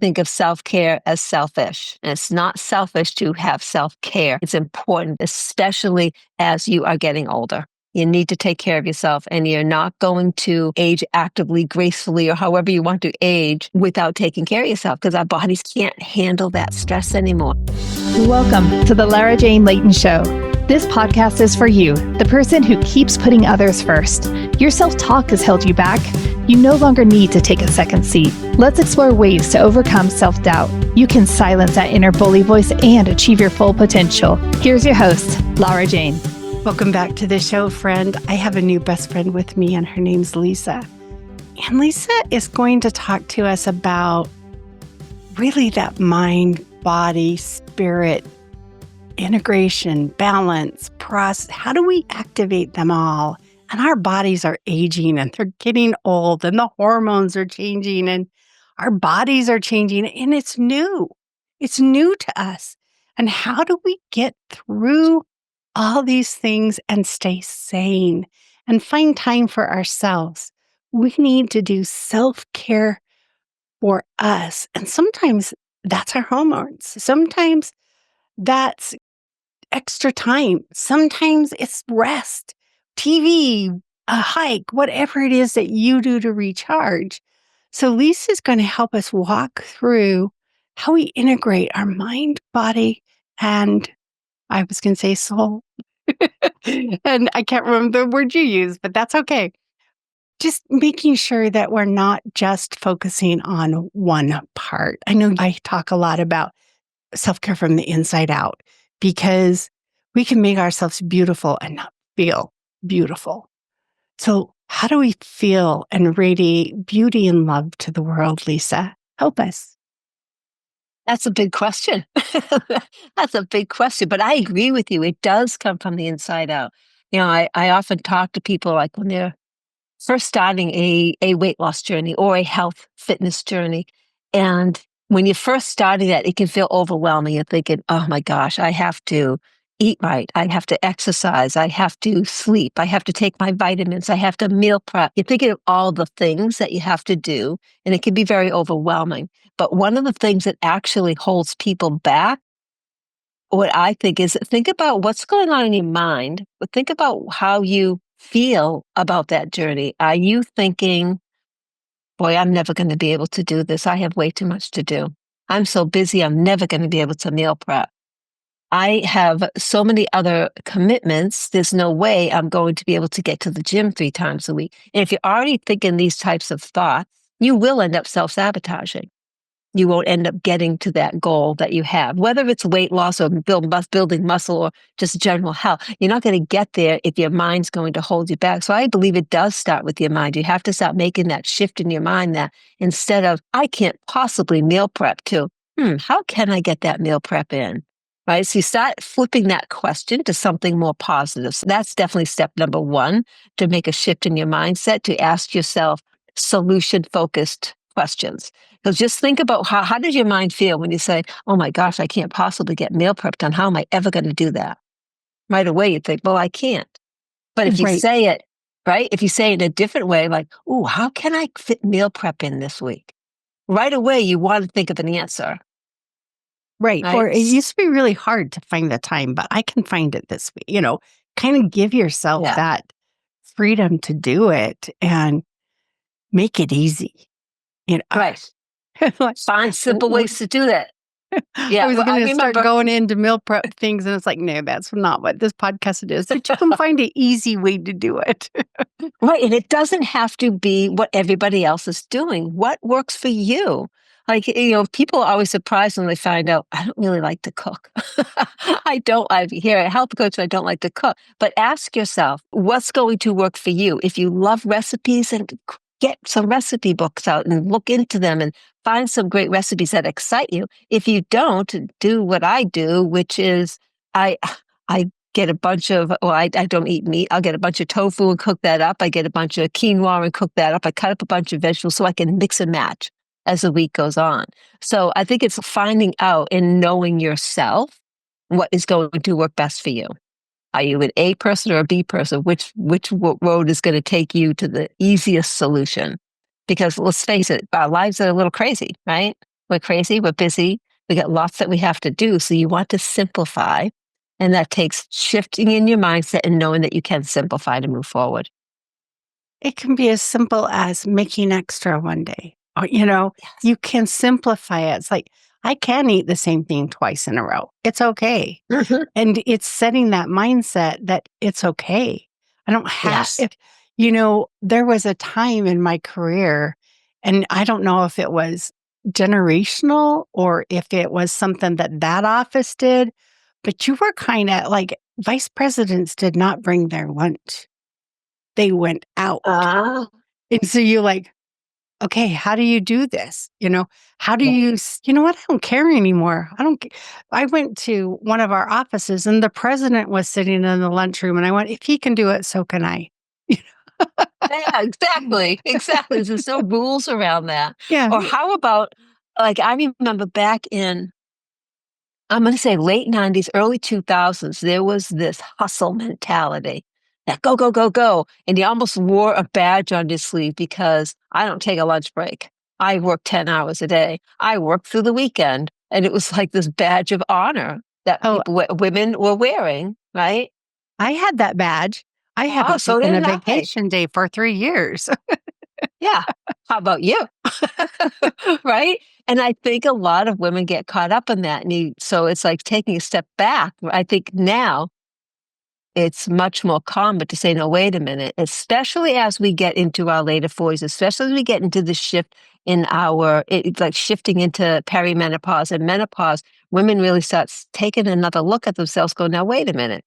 think of self-care as selfish. And it's not selfish to have self-care. It's important, especially as you are getting older. You need to take care of yourself, and you're not going to age actively, gracefully, or however you want to age without taking care of yourself, because our bodies can't handle that stress anymore. Welcome to the Lara Jane Layton Show. This podcast is for you, the person who keeps putting others first. Your self-talk has held you back. You no longer need to take a second seat. Let's explore ways to overcome self-doubt. You can silence that inner bully voice and achieve your full potential. Here's your host, Lara Jane. Welcome back to the show, friend. I have a new best friend with me, and her name's Lisa. And Lisa is going to talk to us about really that mind, body, spirit, integration, balance, process. How do we activate them all? And our bodies are aging and they're getting old and the hormones are changing and our bodies are changing and it's new. It's new to us. And how do we get through all these things and stay sane and find time for ourselves? We need to do self-care for us. And sometimes that's our hormones. Sometimes that's extra time. Sometimes it's rest, TV, a hike, whatever it is that you do to recharge. So Lisa's going to help us walk through how we integrate our mind, body, and I was going to say soul. And I can't remember the word you used, but that's okay. Just making sure that we're not just focusing on one part. I know I talk a lot about self-care from the inside out because we can make ourselves beautiful and not feel beautiful. So how do we feel and radiate beauty and love to the world, Lisa? Help us. That's a big question. That's a big question, but I agree with you. It does come from the inside out. I often talk to people like when they're first starting a weight loss journey or a health fitness journey. And when you're first starting that, it can feel overwhelming. You're thinking, oh my gosh, I have to eat right. I have to exercise. I have to sleep. I have to take my vitamins. I have to meal prep. You're thinking of all the things that you have to do, and it can be very overwhelming. But one of the things that actually holds people back, what I think is think about what's going on in your mind, but think about how you feel about that journey. Are you thinking, boy, I'm never going to be able to do this. I have way too much to do. I'm so busy. I'm never going to be able to meal prep. I have so many other commitments. There's no way I'm going to be able to get to the gym 3 times a week. And if you're already thinking these types of thoughts, you will end up self-sabotaging. You won't end up getting to that goal that you have, whether it's weight loss or building muscle or just general health. You're not going to get there if your mind's going to hold you back. So I believe it does start with your mind. You have to start making that shift in your mind that instead of, I can't possibly meal prep to, how can I get that meal prep in? Right? So you start flipping that question to something more positive. So that's definitely step number 1, to make a shift in your mindset, to ask yourself solution-focused questions. So just think about how does your mind feel when you say, oh my gosh, I can't possibly get meal prep done. How am I ever going to do that? Right away, you think, well, I can't. But if you say it, right? If you say it in a different way, like, oh, how can I fit meal prep in this week? Right away, you want to think of an answer. Right. Or it used to be really hard to find the time, but I can find it this week. Kind of give yourself that freedom to do it and make it easy. Right. Find simple ways to do that. Yeah, I was going to start going into meal prep things, and it's like, no, that's not what this podcast is. But you can find an easy way to do it. Right. And it doesn't have to be what everybody else is doing. What works for you? Like, people are always surprised when they find out, I don't really like to cook. I hear a health coach, I don't like to cook. But ask yourself, what's going to work for you? If you love recipes, and get some recipe books out and look into them and find some great recipes that excite you. If you don't, do what I do, which is I get a bunch of, I don't eat meat. I'll get a bunch of tofu and cook that up. I get a bunch of quinoa and cook that up. I cut up a bunch of vegetables so I can mix and match as the week goes on. So I think it's finding out and knowing yourself what is going to work best for you. Are you an A person or a B person? Which road is going to take you to the easiest solution? Because let's face it, our lives are a little crazy, right? We're crazy, we're busy, we got lots that we have to do. So you want to simplify. And that takes shifting in your mindset and knowing that you can simplify to move forward. It can be as simple as making extra one day. Or, Yes. you can simplify it. It's like, I can eat the same thing twice in a row. It's okay. Mhm. And it's setting that mindset that it's okay. I don't have, Yes. if, there was a time in my career, and I don't know if it was generational or if it was something that office did, but you were kind of like vice presidents did not bring their lunch. They went out. Ah, And so you're like, okay, how do you do this? How do you, right. you know what? I don't care anymore. I don't, I went to one of our offices and the president was sitting in the lunchroom and I went, if he can do it, so can I. Yeah, exactly, exactly. There's no rules around that. Yeah. Or how about, like, I remember back in, I'm going to say late 90s, early 2000s, there was this hustle mentality that go, go, go, go. And you almost wore a badge on your sleeve because I don't take a lunch break. I work 10 hours a day. I work through the weekend. And it was like this badge of honor that Oh, women were wearing, right? I had that badge. I Oh, haven't so taken did a I. vacation day for 3 years. Yeah. How about you? Right? And I think a lot of women get caught up in that need. So it's like taking a step back. I think now it's much more common to say, no, wait a minute, especially as we get into our later 40s, especially as we get into the shift in it's like shifting into perimenopause and menopause, women really start taking another look at themselves, go, now, wait a minute.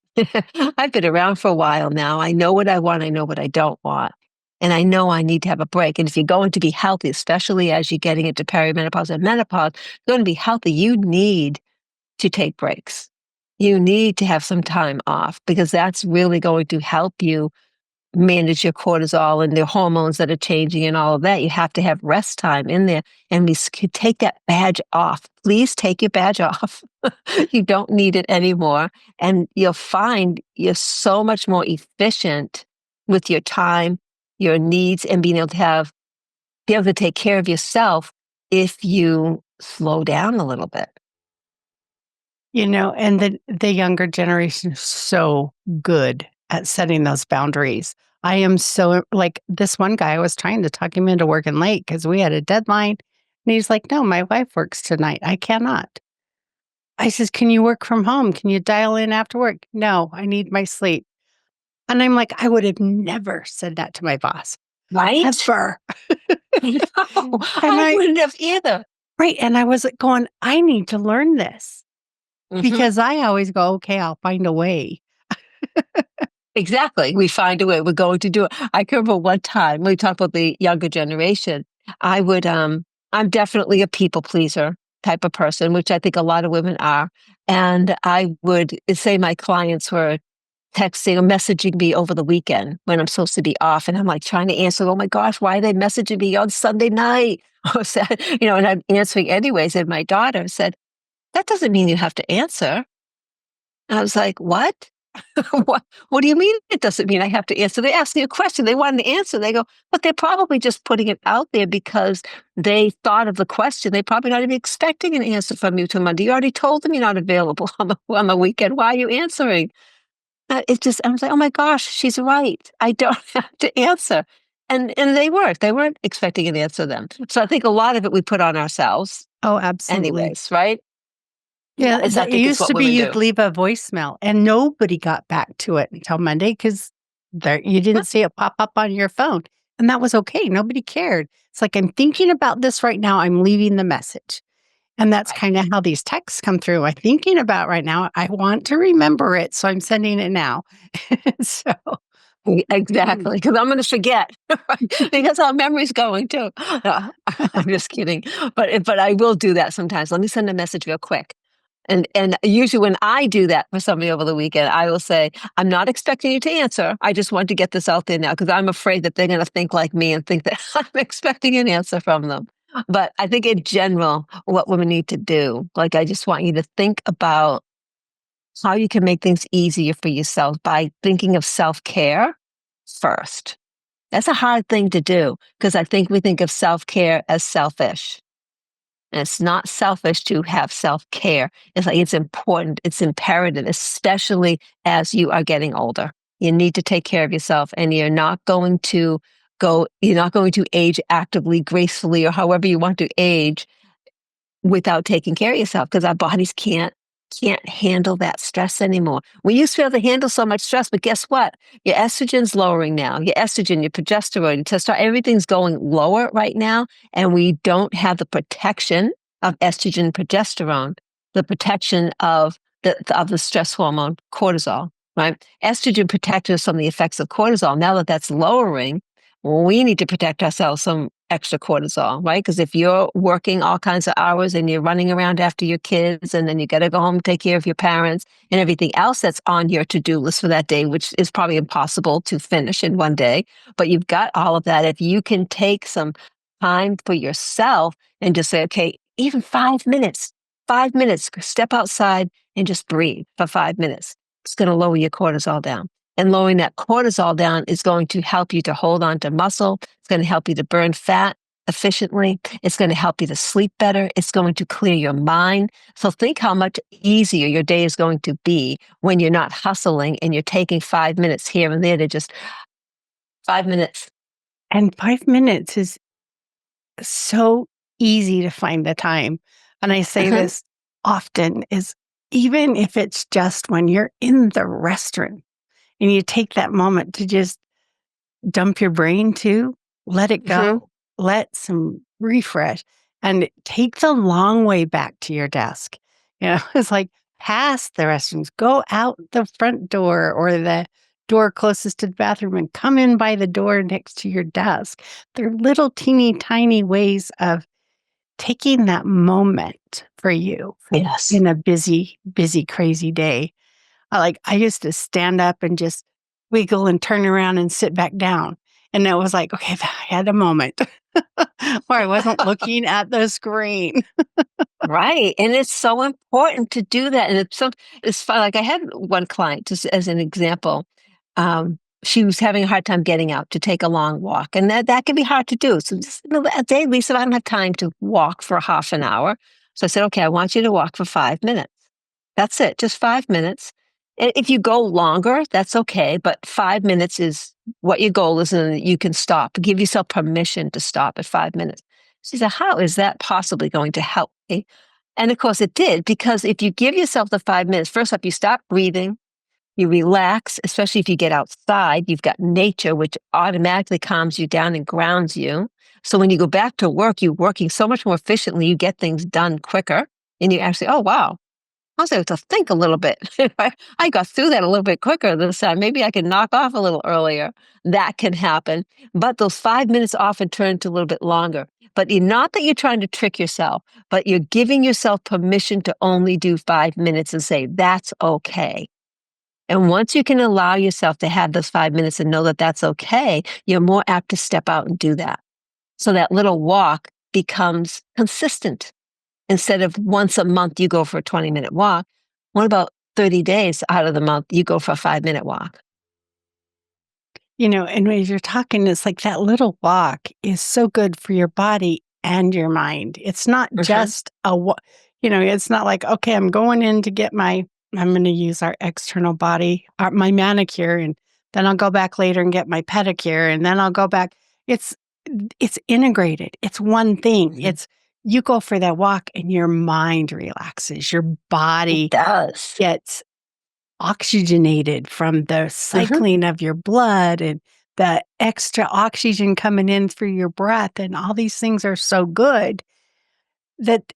I've been around for a while now. I know what I want. I know what I don't want. And I know I need to have a break. And if you're going to be healthy, especially as you're getting into perimenopause and menopause, going to be healthy, you need to take breaks. You need to have some time off because that's really going to help you manage your cortisol and the hormones that are changing and all of that. You have to have rest time in there. And could take that badge off. Please take your badge off. You don't need it anymore. And you'll find you're so much more efficient with your time, your needs, and be able to take care of yourself if you slow down a little bit. And the younger generation is so good at setting those boundaries. I am so like this one guy, I was trying to talk him into working late because we had a deadline. And he's like, no, my wife works tonight. I cannot. I says, can you work from home? Can you dial in after work? No, I need my sleep. And I'm like, I would have never said that to my boss. Right? Ever. No, And I I, wouldn't have either. right. And I was like going, I need to learn this Mhm. because I always go, okay, I'll find a way. Exactly. We find a way. We're going to do it. I can remember one time when we talked about the younger generation, I would, I'm definitely a people pleaser type of person, which I think a lot of women are. And I would say my clients were texting or messaging me over the weekend when I'm supposed to be off. And I'm like trying to answer, oh my gosh, why are they messaging me on Sunday night? Or said, and I'm answering anyways. And my daughter said, that doesn't mean you have to answer. I was like, "What? What do you mean it doesn't mean I have to answer?" They asked me a question, they wanted to answer, they go, "But they're probably just putting it out there because they thought of the question. They're probably not even expecting an answer from you till Monday. You already told them you're not available on the weekend. Why are you answering?" It just I was like, "Oh my gosh, she's right. I don't have to answer." And they weren't. They weren't expecting an answer then. So I think a lot of it we put on ourselves Oh, absolutely. anyways, right? Yeah, I it think it's used what to be women you'd do. leave a voicemail and nobody got back to it until Monday because there you didn't see it pop up on your phone. And that was okay. Nobody cared. It's like I'm thinking about this right now. I'm leaving the message. And that's Right. kind of how these texts come through. I'm thinking about right now. I want to remember it, so I'm sending it now. So Exactly, because I'm gonna forget, because our memory's going too. I'm just kidding, but I will do that sometimes. Let me send a message real quick, and usually when I do that for somebody over the weekend, I will say, "I'm not expecting you to answer. I just want to get this out there now because 'cause I'm afraid that they're gonna think like me and think that I'm expecting an answer from them." But I think in general, what women need to do, like, I just want you to think about how you can make things easier for yourself by thinking of self-care first. That's a hard thing to do because I think we think of self-care as selfish. And it's not selfish to have self-care. It's like it's important, it's imperative, especially as you are getting older. You need to take care of yourself, and you're not going to age actively, gracefully, or however you want to age without taking care of yourself, because our bodies can't handle that stress anymore. We used to be able to handle so much stress, but guess what? Your estrogen's lowering now. Your estrogen, your progesterone, your testosterone, everything's going lower right now, and we don't have the protection of estrogen and progesterone, the protection of the stress hormone cortisol, right? Estrogen protects us from the effects of cortisol. Now that that's lowering, we need to protect ourselves from extra cortisol, right? Because if you're working all kinds of hours and you're running around after your kids, and then you got to go home and take care of your parents and everything else that's on your to-do list for that day, which is probably impossible to finish in one day, but you've got all of that. If you can take some time for yourself and just say, okay, even 5 minutes, 5 minutes, step outside and just breathe for 5 minutes. It's going to lower your cortisol down. And lowering that cortisol down is going to help you to hold on to muscle. It's going to help you to burn fat efficiently. It's going to help you to sleep better. It's going to clear your mind. So think how much easier your day is going to be when you're not hustling and you're taking 5 minutes here and there to just 5 minutes. And 5 minutes is so easy to find the time. And I say Mhm. this often is even if it's just when you're in the restroom and you take that moment to just dump your brain to, let it Mhm. go, let some refresh, and take the long way back to your desk. It's like pass the restrooms, go out the front door or the door closest to the bathroom and come in by the door next to your desk. They're little teeny tiny ways of taking that moment for you Yes. in a busy, busy, crazy day. I used to stand up and just wiggle and turn around and sit back down. And it was like, okay, I had a moment where I wasn't looking at the screen. Right. And it's so important to do that. And it's fun. Like I had one client, just as an example. She was having a hard time getting out to take a long walk. And that can be hard to do. So just a day, Lisa, I don't have time to walk for half an hour. So I said, okay, I want you to walk for 5 minutes. That's it, just 5 minutes. And if you go longer, that's okay. But 5 minutes is what your goal is, and you can stop. Give yourself permission to stop at 5 minutes. She said, how is that possibly going to help me? And of course it did, because if you give yourself the 5 minutes, first up, you stop breathing, you relax, especially if you get outside, you've got nature, which automatically calms you down and grounds you. So when you go back to work, you're working so much more efficiently, you get things done quicker, and you actually, oh, wow, I was able to think a little bit. I got through that a little bit quicker this time. Maybe I can knock off a little earlier. That can happen. But those 5 minutes often turn to a little bit longer. But not that you're trying to trick yourself, but you're giving yourself permission to only do 5 minutes and say, that's okay. And once you can allow yourself to have those 5 minutes and know that that's okay, you're more apt to step out and do that. So that little walk becomes consistent. Instead of once a month, you go for a 20-minute walk. What about 30 days out of the month, you go for a 5-minute walk? And when you're talking, it's like that little walk is so good for your body and your mind. It's not Mhm. just it's not like, okay, I'm going in to get I'm going to use our external body, my manicure, and then I'll go back later and get my pedicure, and then I'll go back. It's, it's integrated. It's one thing. Mhm. It's, you go for that walk and your mind relaxes, your It body does. gets oxygenated from the Mhm. cycling of your blood and the extra oxygen coming in through your breath. And all these things are so good that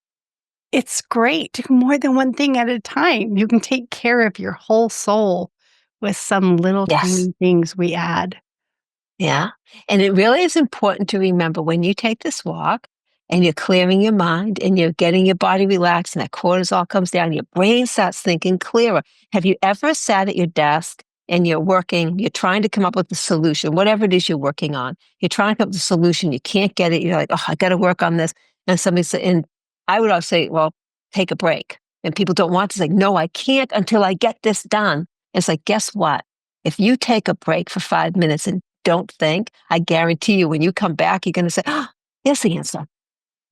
it's great. More than one thing at a time. You can take care of your whole soul with some little Yes. tiny things we add. Yeah. And it really is important to remember when you take this walk and you're clearing your mind and you're getting your body relaxed and that cortisol comes down, your brain starts thinking clearer. Have you ever sat at your desk and you're working, you're trying to come up with a solution, whatever it is you're working on? You're trying to come up with a solution, you can't get it. You're like, oh, I got to work on this. And somebody said, and I would always say, well, take a break. And people don't want to say, no, I can't until I get this done. It's like, guess what? If you take a break for 5 minutes and don't think, I guarantee you when you come back, you're going to say, oh, here's the answer.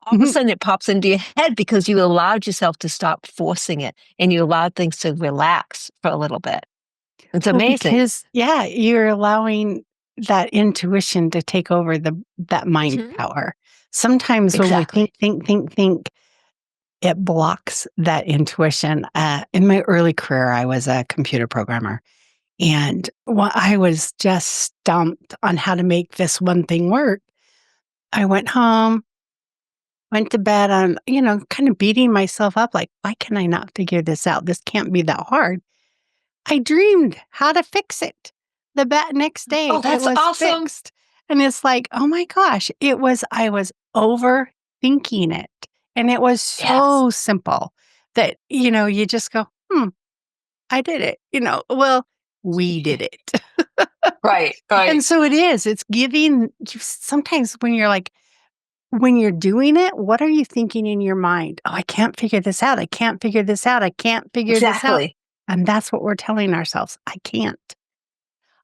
all of a sudden it pops into your head because you allowed yourself to stop forcing it and you allowed things to relax for a little bit. It's Well, amazing. because you're allowing that intuition to take over that mind Mhm. power. Sometimes when we Exactly. think, it blocks that intuition. In my early career, I was a computer programmer, and I was just stumped on how to make this one thing work. I went home, went to bed on, kind of beating myself up like, why can I not figure this out? This can't be that hard. I dreamed how to fix it. Next day, Oh, it that's was awesome. fixed. And it's like, oh my gosh, I was overthinking it. And it was Yes. so simple that, you just go, I did it. Well, we did it. Right, And right. so it's giving sometimes when you're doing it, what are you thinking in your mind? Oh, I can't figure this out. I can't figure this out. I can't figure this out. Exactly. And that's what we're telling ourselves. I can't.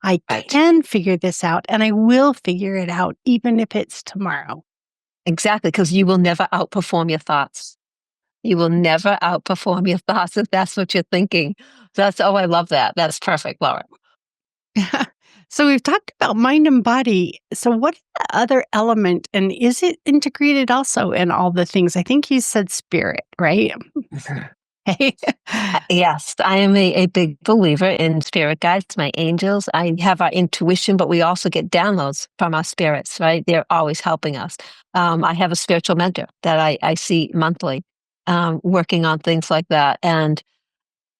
I Right. can figure this out and I will figure it out, even if it's tomorrow. Exactly. Because you will never outperform your thoughts. You will never outperform your thoughts if that's what you're thinking. I love that. That's perfect, Laura. So we've talked about mind and body. So what is the other element and is it integrated also in all the things? I think you said spirit, right? Hey. Yes, I am a big believer in spirit guides, my angels. I have our intuition, but we also get downloads from our spirits, right? They're always helping us. I have a spiritual mentor that I see monthly, working on things like that. And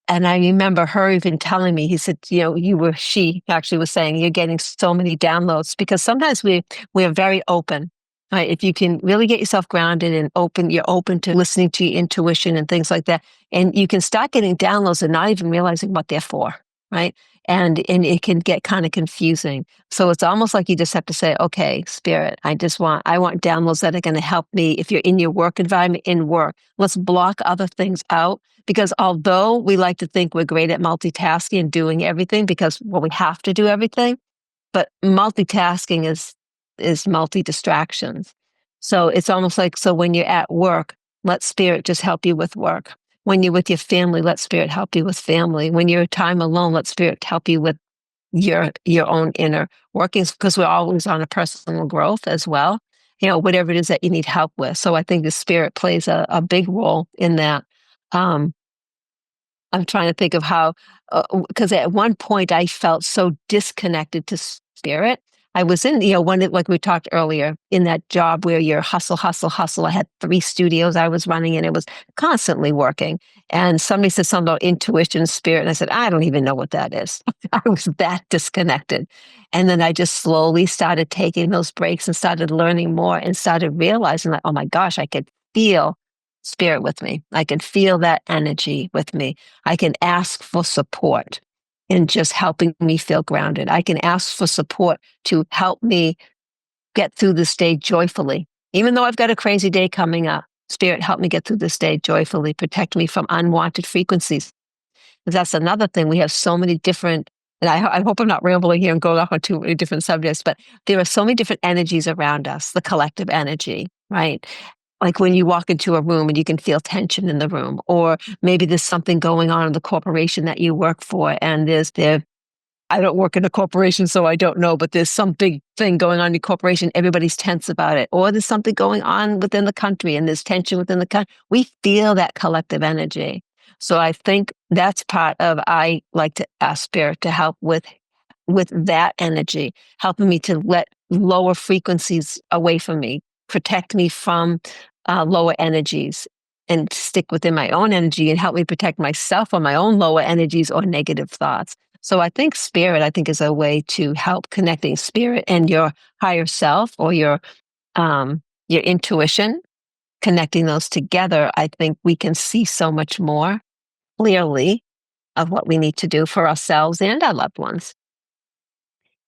I remember her even telling me, he said, she actually was saying, you're getting so many downloads because sometimes we're very open. Right? If you can really get yourself grounded and open, you're open to listening to your intuition and things like that. And you can start getting downloads and not even realizing what they're for. Right. And it can get kind of confusing. So it's almost like you just have to say, okay, spirit, I want downloads that are going to help me. If you're in your work environment, in work, let's block other things out because although we like to think we're great at multitasking and doing everything because, well, we have to do everything, but multitasking is multi-distractions. So it's almost like, so when you're at work, let spirit just help you with work. When you're with your family, let spirit help you with family. When you're time alone, let spirit help you with your own inner workings because we're always on a personal growth as well. Whatever it is that you need help with. So I think the spirit plays a big role in that. Um, I'm trying to think of how, because at one point I felt so disconnected to spirit. I was in, like we talked earlier, in that job where you're hustle, hustle, hustle. I had 3 studios I was running and it was constantly working. And somebody said something about intuition and spirit. And I said, I don't even know what that is. I was that disconnected. And then I just slowly started taking those breaks and started learning more and started realizing that, oh my gosh, I could feel spirit with me. I could feel that energy with me. I can ask for support in just helping me feel grounded. I can ask for support to help me get through this day joyfully. Even though I've got a crazy day coming up, Spirit, help me get through this day joyfully, protect me from unwanted frequencies. That's another thing. We have so many different, and I hope I'm not rambling here and going off on too many different subjects, but there are so many different energies around us, the collective energy, right? Like when you walk into a room and you can feel tension in the room, or maybe there's something going on in the corporation that you work for, and I don't work in a corporation, so I don't know, but there's some big thing going on in the corporation. Everybody's tense about it. Or there's something going on within the country and there's tension within the country. We feel that collective energy. So I think that's part of, I like to ask spirit to help with that energy, helping me to let lower frequencies away from me, protect me from lower energies and stick within my own energy and help me protect myself from my own lower energies or negative thoughts. So I think spirit, is a way to help connecting spirit and your higher self or your intuition, connecting those together. I think we can see so much more clearly of what we need to do for ourselves and our loved ones.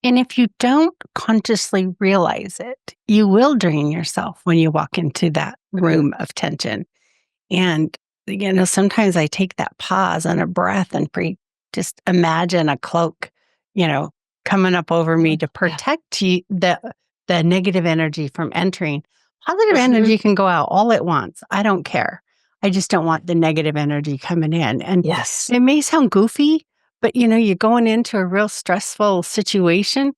And if you don't consciously realize it, you will drain yourself when you walk into that room of tension. And, sometimes I take that pause and a breath and just imagine a cloak, coming up over me to Yeah. protect the negative energy from entering. Positive Mhm. energy can go out all at once. I don't care. I just don't want the negative energy coming in. And Yes. it may sound goofy, but you're going into a real stressful situation.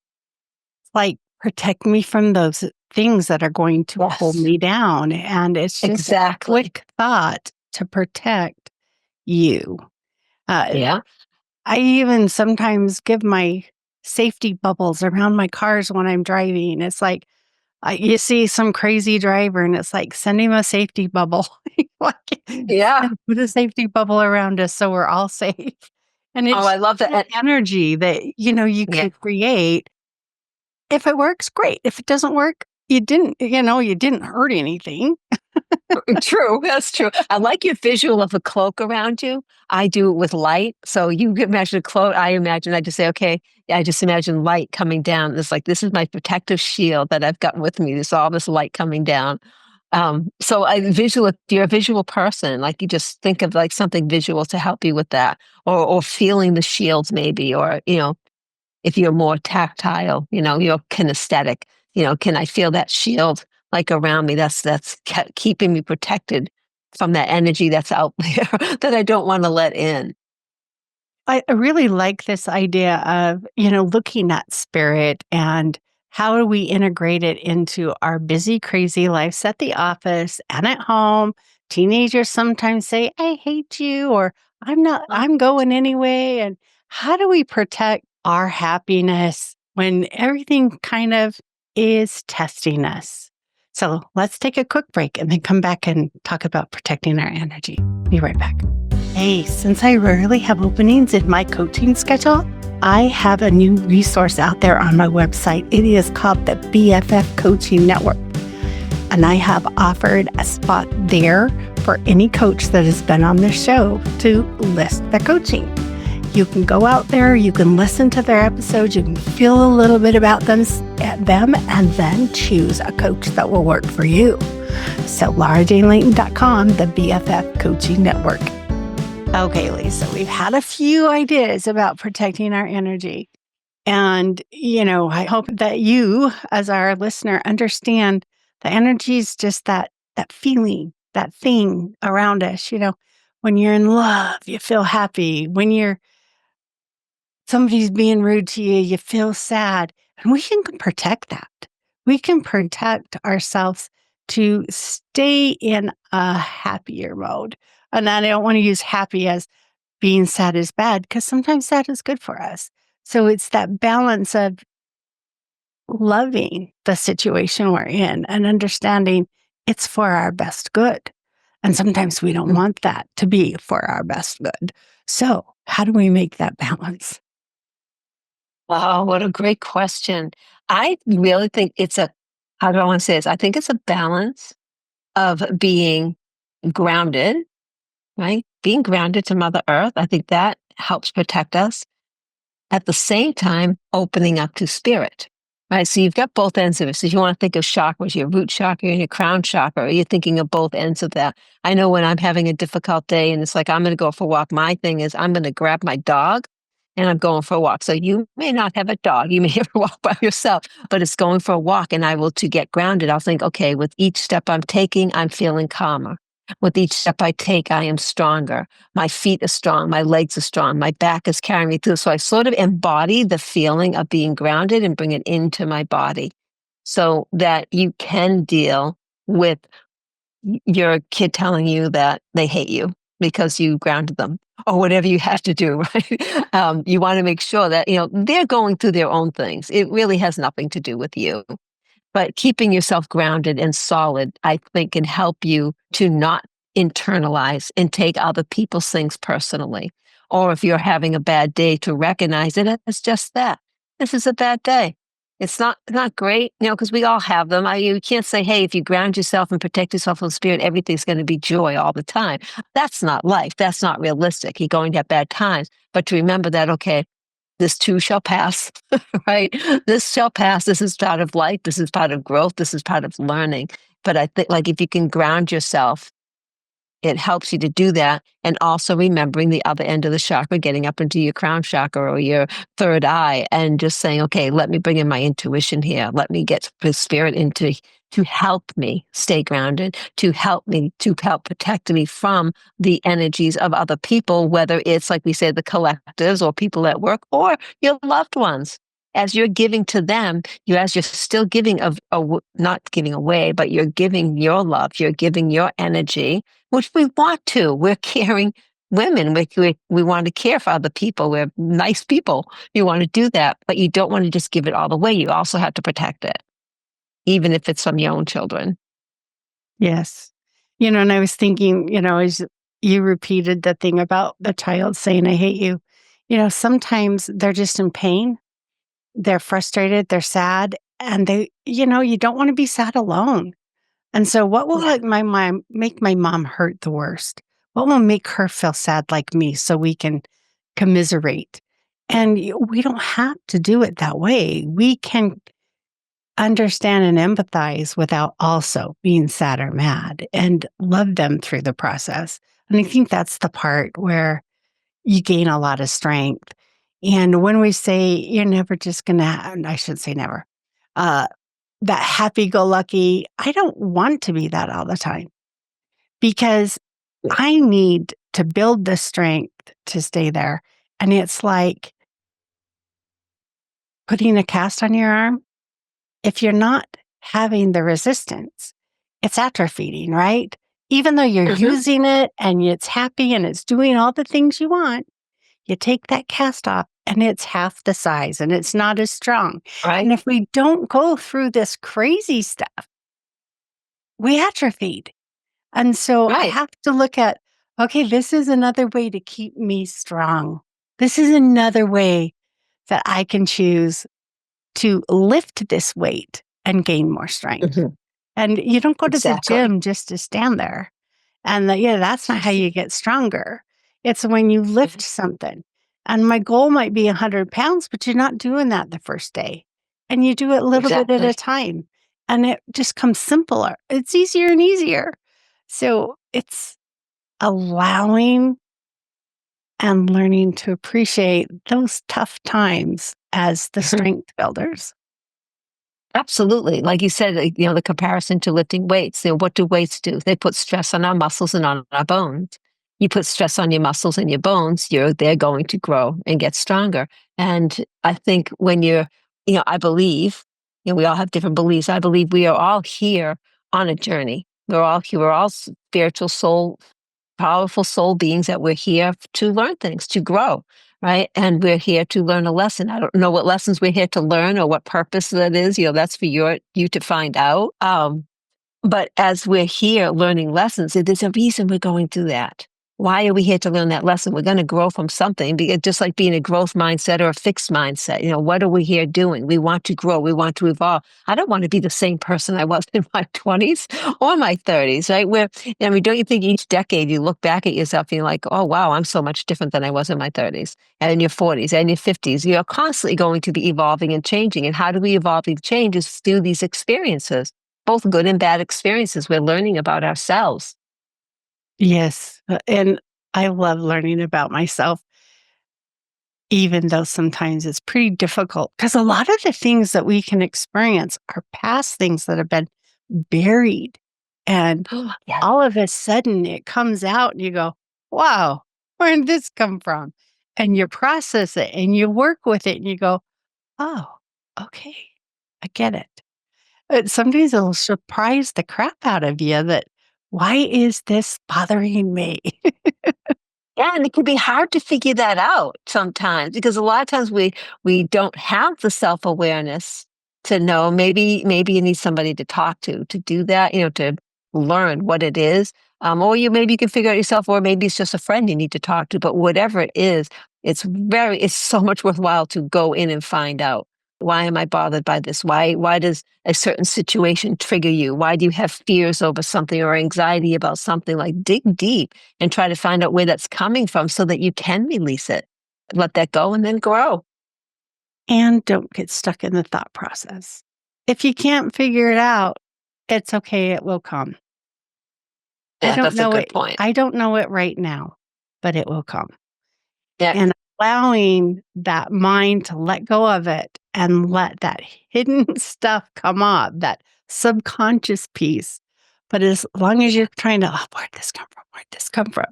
Like, protect me from those things that are going to pull Yes. me down. And it's just a Exactly. quick thought to protect you. Uh, Yeah. I even sometimes give my safety bubbles around my cars when I'm driving. It's like, you see some crazy driver and it's like, send him a safety bubble. Like, Yeah. put a safety bubble around us so we're all safe. And Oh, it's I love that. that energy that, you Yeah. can create. If it works, great. If it doesn't work, you didn't hurt anything. True, that's true. I like your visual of a cloak around you. I do it with light. So you can imagine a cloak. I just say, okay, yeah, I just imagine light coming down. It's like, this is my protective shield that I've got with me. There's all this light coming down. So if you're a visual person, like you just think of like something visual to help you with that, or feeling the shields maybe, or, if you're more tactile, you're kinesthetic, can I feel that shield like around me? That's keeping me protected from that energy that's out there that I don't want to let in. I really like this idea of, looking at spirit and how do we integrate it into our busy, crazy lives at the office and at home. Teenagers sometimes say, I hate you, or I'm going anyway. And how do we protect our happiness when everything kind of is testing us? So let's take a quick break and then come back and talk about protecting our energy. Be right back. Hey, since I rarely have openings in my coaching schedule, I have a new resource out there on my website. It is called the BFF Coaching Network. And I have offered a spot there for any coach that has been on the show to list their coaching. You can go out there, you can listen to their episodes, you can feel a little bit about them, and then choose a coach that will work for you. So LauraJaneLayton.com, the BFF Coaching Network. Okay, Lisa, we've had a few ideas about protecting our energy. And, I hope that you, as our listener, understand the energy is just that feeling, that thing around us. When you're in love, you feel happy. When somebody's being rude to you, you feel sad. And we can protect that. We can protect ourselves to stay in a happier mode. And I don't want to use happy as being sad is bad, because sometimes sad is good for us. So it's that balance of loving the situation we're in and understanding it's for our best good. And sometimes we don't Mm. want that to be for our best good. So how do we make that balance? Wow, what a great question. I really think how do I want to say this? I think it's a balance of being grounded, right? Being grounded to Mother Earth. I think that helps protect us. At the same time, opening up to spirit, right? So you've got both ends of it. So if you want to think of chakras, your root chakra and your crown chakra, you're thinking of both ends of that. I know when I'm having a difficult day and it's like, I'm going to go for a walk, my thing is I'm going to grab my dog and I'm going for a walk. So you may not have a dog, you may have to walk by yourself, but it's going for a walk. And to get grounded, I'll think, okay, with each step I'm taking, I'm feeling calmer. With each step I take, I am stronger. My feet are strong, my legs are strong, my back is carrying me through. So I sort of embody the feeling of being grounded and bring it into my body so that you can deal with your kid telling you that they hate you because you grounded them or whatever you have to do, right? You want to make sure that, they're going through their own things. It really has nothing to do with you. But keeping yourself grounded and solid, I think, can help you to not internalize and take other people's things personally. Or if you're having a bad day, to recognize it as just that. This is a bad day. It's not great, because we all have them. You can't say, hey, if you ground yourself and protect yourself from spirit, everything's going to be joy all the time. That's not life. That's not realistic. You're going to have bad times. But to remember that, okay, this too shall pass, right? This shall pass. This is part of life. This is part of growth. This is part of learning. But I think, like, if you can ground yourself it helps you to do that. And also remembering the other end of the chakra, getting up into your crown chakra or your third eye and just saying, okay, let me bring in my intuition here. Let me get the spirit into to help me stay grounded, to help me, to help protect me from the energies of other people, whether it's like we say, the collectives or people at work or your loved ones. As you're giving to them, as you're still giving not giving away, but you're giving your love, you're giving your energy, which we want to. We're caring women. We want to care for other people. We're nice people. You want to do that, but you don't want to just give it all away. You also have to protect it, even if it's from your own children. Yes. And I was thinking, as you repeated the thing about the child saying, I hate you, sometimes they're just in pain. They're frustrated. They're sad. And you don't want to be sad alone. And so what will Yeah. make my mom hurt the worst? What will make her feel sad like me so we can commiserate? And we don't have to do it that way. We can understand and empathize without also being sad or mad and love them through the process. And I think that's the part where you gain a lot of strength. And when we say you're never just going to, I should say never, uh, that happy go lucky, I don't want to be that all the time because Yeah. I need to build the strength to stay there. And it's like putting a cast on your arm. If you're not having the resistance, it's atrophying, right? Even though you're Hmm. using it and it's happy and it's doing all the things you want, you take that cast off and it's half the size and it's not as strong. And Right. if we don't go through this crazy stuff, we atrophied. And so I Right. have to look at, okay, this is another way to keep me strong. This is another way that I can choose to lift this weight and gain more strength. Hmm. And you don't go to the Exactly. gym just to stand there. And that's not how you get stronger. It's when you Mhm. lift something. And my goal might be 100 pounds, but you're not doing that the first day. And you do it a little bit at a Exactly. time. And it just comes simpler. It's easier and easier. So it's allowing and learning to appreciate those tough times as the strength builders. Absolutely. Like you said, the comparison to lifting weights, what do weights do? They put stress on our muscles and on our bones. You put stress on your muscles and your bones, they're going to grow and get stronger. And I think when I believe, we all have different beliefs. I believe we are all here on a journey. We're all here. We're all spiritual powerful soul beings that we're here to learn things, to grow, right? And we're here to learn a lesson. I don't know what lessons we're here to learn or what purpose that is. That's for you to find out. But as we're here learning lessons, there's a reason we're going through that. Why are we here to learn that lesson? We're going to grow from something, because just like being a growth mindset or a fixed mindset. What are we here doing? We want to grow. We want to evolve. I don't want to be the same person I was in my 20s or my 30s, right? Don't you think each decade you look back at yourself and you're like, oh, wow, I'm so much different than I was in my 30s and in your 40s and your 50s. You're constantly going to be evolving and changing. And how do we evolve and change is through these experiences, both good and bad experiences. We're learning about ourselves. Yes. And I love learning about myself, even though sometimes it's pretty difficult because a lot of the things that we can experience are past things that have been buried. And Yeah. all of a sudden it comes out and you go, wow, where did this come from? And you process it and you work with it and you go, oh, okay, I get it. Sometimes it'll surprise the crap out of you that, why is this bothering me? Yeah, and it can be hard to figure that out sometimes, because a lot of times we don't have the self-awareness to know. Maybe you need somebody to talk to do that, to learn what it is. Or maybe you can figure out yourself, or maybe it's just a friend you need to talk to. But whatever it is, it's so much worthwhile to go in and find out. Why am I bothered by this? Why does a certain situation trigger you? Why do you have fears over something or anxiety about something? Like, dig deep and try to find out where that's coming from so that you can release it, let that go, and then grow. And don't get stuck in the thought process. If you can't figure it out, it's okay, it will come. I Yeah, don't that's a know good it. point. I don't know it right now, but it will come. Yeah. And allowing that mind to let go of it and let that hidden stuff come up, that subconscious piece. But as long as you're trying to, oh, where'd this come from? Where'd this come from?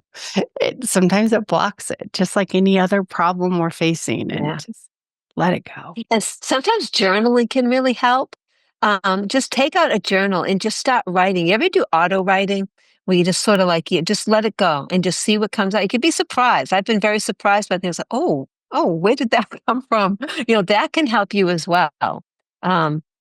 Sometimes it blocks it, just like any other problem we're facing, and Yeah. just let it go. And sometimes journaling can really help. Just take out a journal and just start writing. You ever do auto writing where you just sort of like you just let it go and just see what comes out? You could be surprised. I've been very surprised by things like, oh, where did that come from? That can help you as well.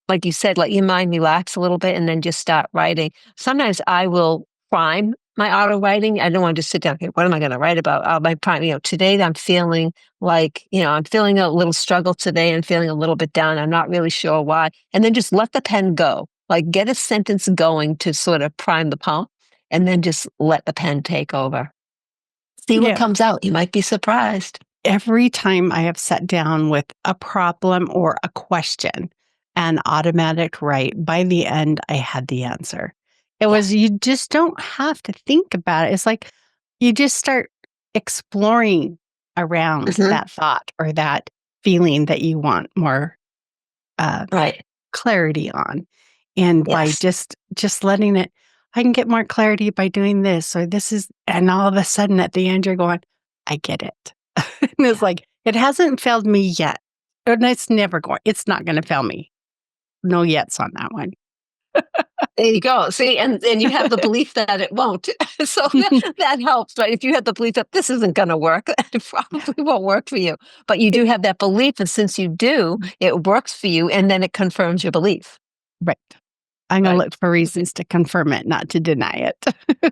Like you said, let your mind relax a little bit and then just start writing. Sometimes I will prime my auto writing. I don't want to just sit down. Okay, what am I going to write about? My prime. Today I'm feeling like, I'm feeling a little struggle today and feeling a little bit down. I'm not really sure why. And then just let the pen go. Like get a sentence going to sort of prime the pump and then just let the pen take over. See what Yeah. comes out. You might be surprised. Every time I have sat down with a problem or a question, an automatic write, by the end, I had the answer. It Yeah. was, you just don't have to think about it. It's like you just start exploring around Hmm. that thought or that feeling that you want more uh, Right. clarity on. And by Yes. just letting it, I can get more clarity by doing this or this is, and all of a sudden at the end you're going, I get it. And it's Yeah. like, it hasn't failed me yet. And it's not gonna fail me. No yets on that one. There you go. See, and you have the belief that it won't. So that helps, right? If you have the belief that this isn't going to work, it Yeah. probably won't work for you. But you do have that belief, and since you do, it works for you, and then it confirms your belief. Right. I'm gonna Right. look for reasons to confirm it, not to deny it.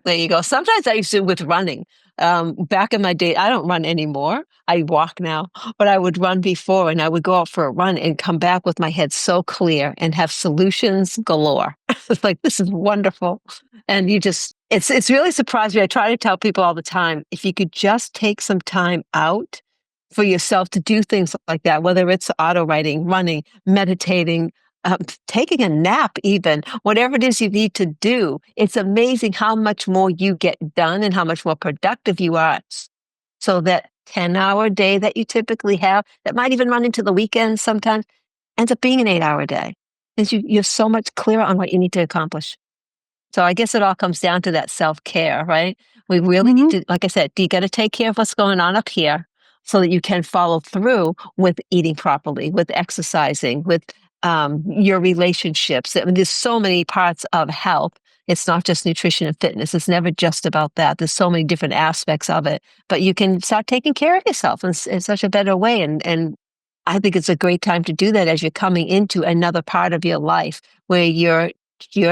There you go. Sometimes I used to with running. Back in my day, I don't run anymore. I walk now, but I would run before and I would go out for a run and come back with my head so clear and have solutions galore. It's like, this is wonderful. And it's really surprised me. I try to tell people all the time, if you could just take some time out for yourself to do things like that, whether it's auto writing, running, meditating, taking a nap, even whatever it is you need to do, it's amazing how much more you get done and how much more productive you are. So that 10-hour day that you typically have, that might even run into the weekends sometimes, ends up being an 8-hour day because you're so much clearer on what you need to accomplish. So I guess it all comes down to that self-care, right? We really need Mhm. to, like I said, you got to take care of what's going on up here so that you can follow through with eating properly, with exercising, with your relationships. I mean, there's so many parts of health. It's not just nutrition and fitness. It's never just about that. There's so many different aspects of it. But you can start taking care of yourself in such a better way. And I think it's a great time to do that as you're coming into another part of your life where you're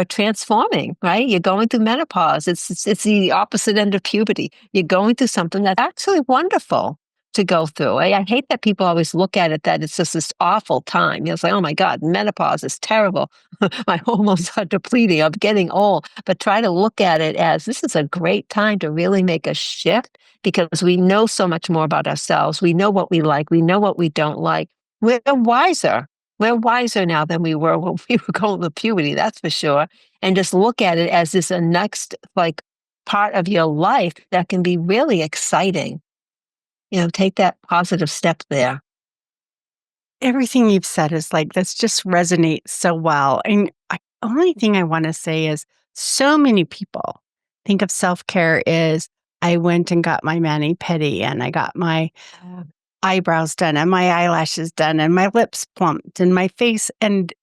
transforming, right? You're going through menopause. It's the opposite end of puberty. You're going through something that's actually wonderful to go through. I hate that people always look at it that it's just this awful time. It's like, oh my God, menopause is terrible. My hormones are depleting. I'm getting old. But try to look at it as this is a great time to really make a shift because we know so much more about ourselves. We know what we like. We know what we don't like. We're wiser. We're wiser now than we were when we were going through puberty, that's for sure. And just look at it as this a next like part of your life that can be really exciting. Take that positive step there. Everything you've said is like, this just resonates so well. And only thing I want to say is so many people think of self-care is I went and got my mani-pedi and I got my Uh, eyebrows done and my eyelashes done and my lips plumped and my face. And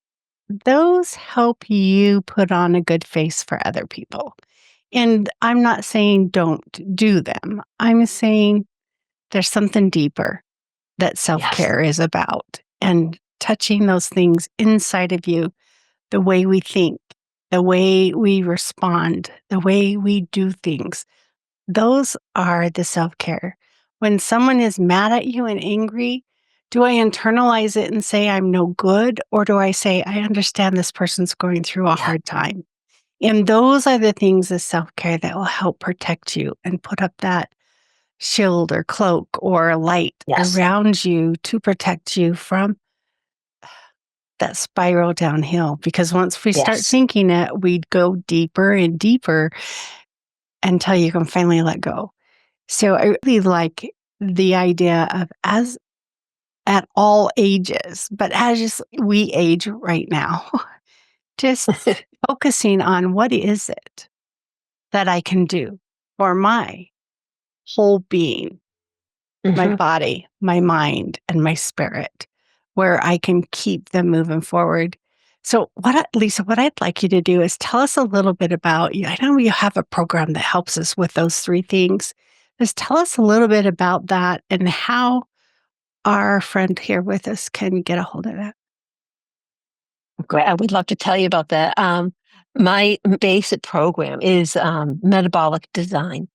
those help you put on a good face for other people. And I'm not saying don't do them. I'm saying there's something deeper that yes. self-care is about and touching those things inside of you, the way we think, the way we respond, the way we do things. Those are the self-care. When someone is mad at you and angry, do I internalize it and say I'm no good? Or do I say, I understand this person's going through a Yeah. hard time? And those are the things of self-care that will help protect you and put up that shield or cloak or light Yes. around you to protect you from that spiral downhill. Because once we start Yes. thinking it, we go deeper and deeper until you can finally let go. So I really like the idea of as at all ages, but as just we age right now, just focusing on what is it that I can do for my whole being, my Mhm. body, my mind, and my spirit, where I can keep them moving forward. So, Lisa, what I'd like you to do is tell us a little bit about you. I know you have a program that helps us with those three things. Just tell us a little bit about that and how our friend here with us can get a hold of that. Great. I would love to tell you about that. My basic program is metabolic design,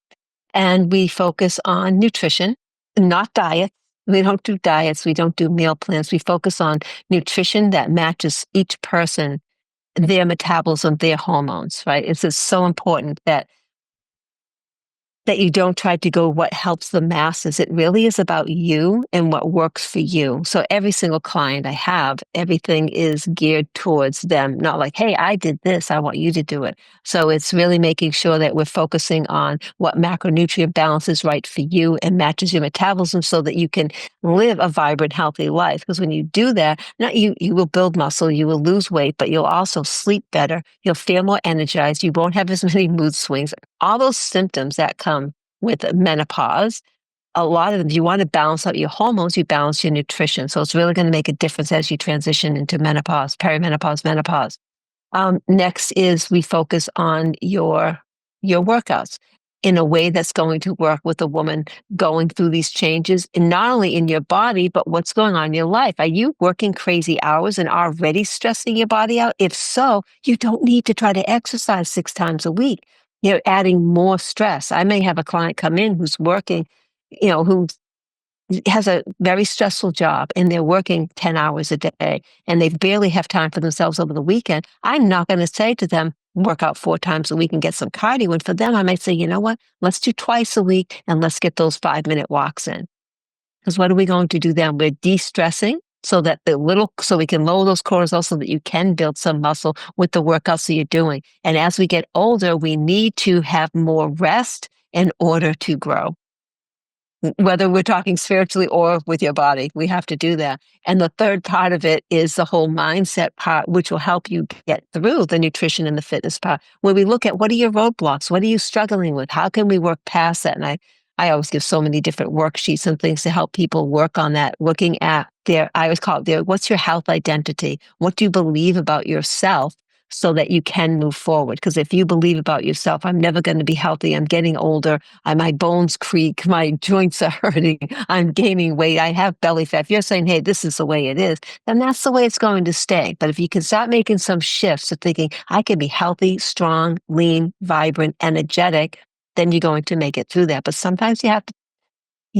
and we focus on nutrition, not diets. We don't do diets. We don't do meal plans. We focus on nutrition that matches each person, their metabolism, their hormones, right? It's just so important that you don't try to go what helps the masses. It really is about you and what works for you. So every single client I have, everything is geared towards them, not like, hey, I did this, I want you to do it. So it's really making sure that we're focusing on what macronutrient balance is right for you and matches your metabolism so that you can live a vibrant, healthy life. Because when you do that, not you will build muscle, you will lose weight, but you'll also sleep better, you'll feel more energized, you won't have as many mood swings, all those symptoms that come with menopause. A lot of them, you want to balance out your hormones, you balance your nutrition. So it's really going to make a difference as you transition into menopause, perimenopause, menopause. Next is we focus on your workouts in a way that's going to work with a woman going through these changes, and not only in your body, but what's going on in your life. Are you working crazy hours and already stressing your body out? If so, you don't need to try to exercise 6 times a week. You're adding more stress. I may have a client come in who's working, who has a very stressful job and they're working 10 hours a day and they barely have time for themselves over the weekend. I'm not going to say to them, work out 4 times a week and get some cardio. And for them, I might say, you know what? Let's do twice a week and let's get those 5-minute walks in. Because what are we going to do then? We're de-stressing so we can lower those cortisol so that you can build some muscle with the workouts that you're doing. And as we get older, we need to have more rest in order to grow, whether we're talking spiritually or with your body. We have to do that. And the third part of it is the whole mindset part, which will help you get through the nutrition and the fitness part, where we look at what are your roadblocks? What are you struggling with? How can we work past that? And I always give so many different worksheets and things to help people work on that, looking at I always call it what's your health identity? What do you believe about yourself? So that you can move forward. Because if you believe about yourself, I'm never going to be healthy. I'm getting older. My bones creak. My joints are hurting. I'm gaining weight. I have belly fat. If you're saying, hey, this is the way it is, then that's the way it's going to stay. But if you can start making some shifts to thinking, I can be healthy, strong, lean, vibrant, energetic, then you're going to make it through that. But sometimes you got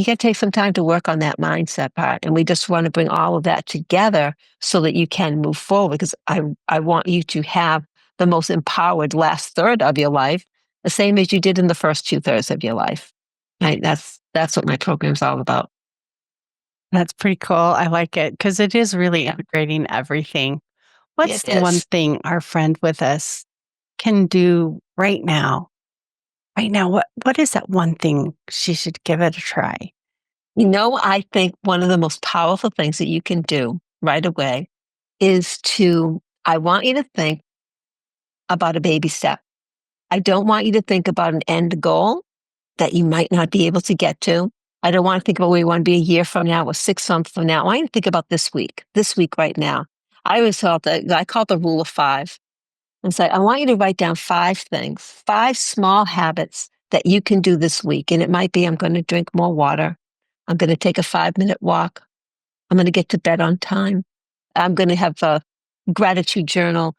to take some time to work on that mindset part. And we just want to bring all of that together so that you can move forward. Because I want you to have the most empowered last third of your life, the same as you did in the first 2/3 of your life. Right? That's what my program's all about. That's pretty cool. I like it because it is really integrating everything. What's It the one is. thing our friend with us can do right now? Right now, what is that one thing she should give it a try? I think one of the most powerful things that you can do right away is I want you to think about a baby step. I don't want you to think about an end goal that you might not be able to get to. I don't want to think about where you want to be a year from now or 6 months from now. I want you to think about this week right now. I always I call it the rule of five. And say, I want you to write down 5 things, 5 small habits that you can do this week. And it might be, I'm going to drink more water. I'm going to take a 5-minute walk. I'm going to get to bed on time. I'm going to have a gratitude journal,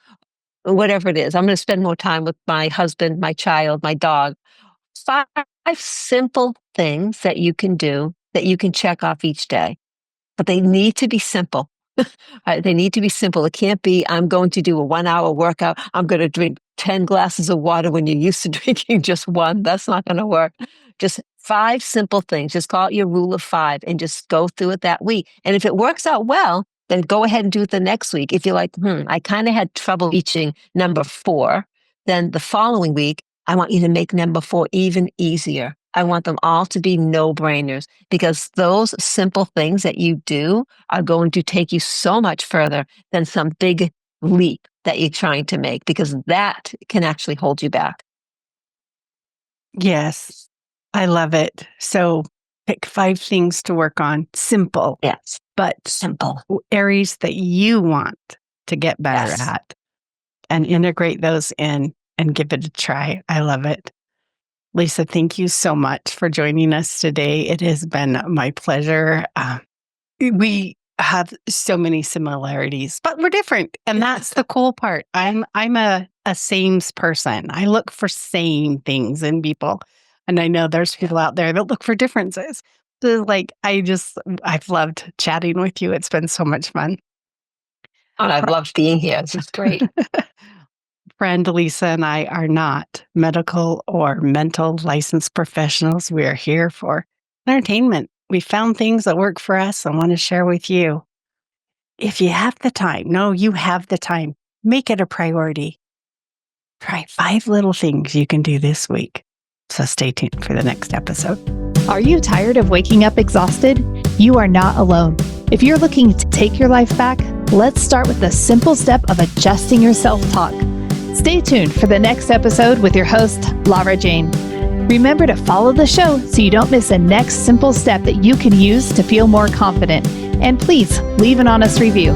whatever it is. I'm going to spend more time with my husband, my child, my dog. 5 simple things that you can do that you can check off each day, but they need to be simple. They need to be simple. It can't be, I'm going to do a 1 hour workout. I'm going to drink 10 glasses of water when you're used to drinking just one. That's not going to work. Just 5 simple things. Just call it your rule of five and just go through it that week. And if it works out well, then go ahead and do it the next week. If you're like, I kind of had trouble reaching number 4, then the following week, I want you to make number 4 even easier. I want them all to be no-brainers because those simple things that you do are going to take you so much further than some big leap that you're trying to make because that can actually hold you back. Yes, I love it. So pick 5 things to work on. Simple, Yes. but Simple. areas that you want to get better Yes. at and integrate those in and give it a try. I love it. Lisa, thank you so much for joining us today. It has been my pleasure. We have so many similarities, but we're different, and that's the cool part. I'm a sames person. I look for same things in people, and I know there's people out there that look for differences. So, like, I've loved chatting with you. It's been so much fun. And I've loved being here. This is great. Friend Lisa and I are not medical or mental licensed professionals. We are here for entertainment. We found things that work for us and want to share with you. If you have the time, no, you have the time, make it a priority. Try 5 little things you can do this week. So stay tuned for the next episode. Are you tired of waking up exhausted? You are not alone. If you're looking to take your life back, let's start with the simple step of adjusting your self-talk. Stay tuned for the next episode with your host, Lara Jane. Remember to follow the show so you don't miss the next simple step that you can use to feel more confident. And please leave an honest review.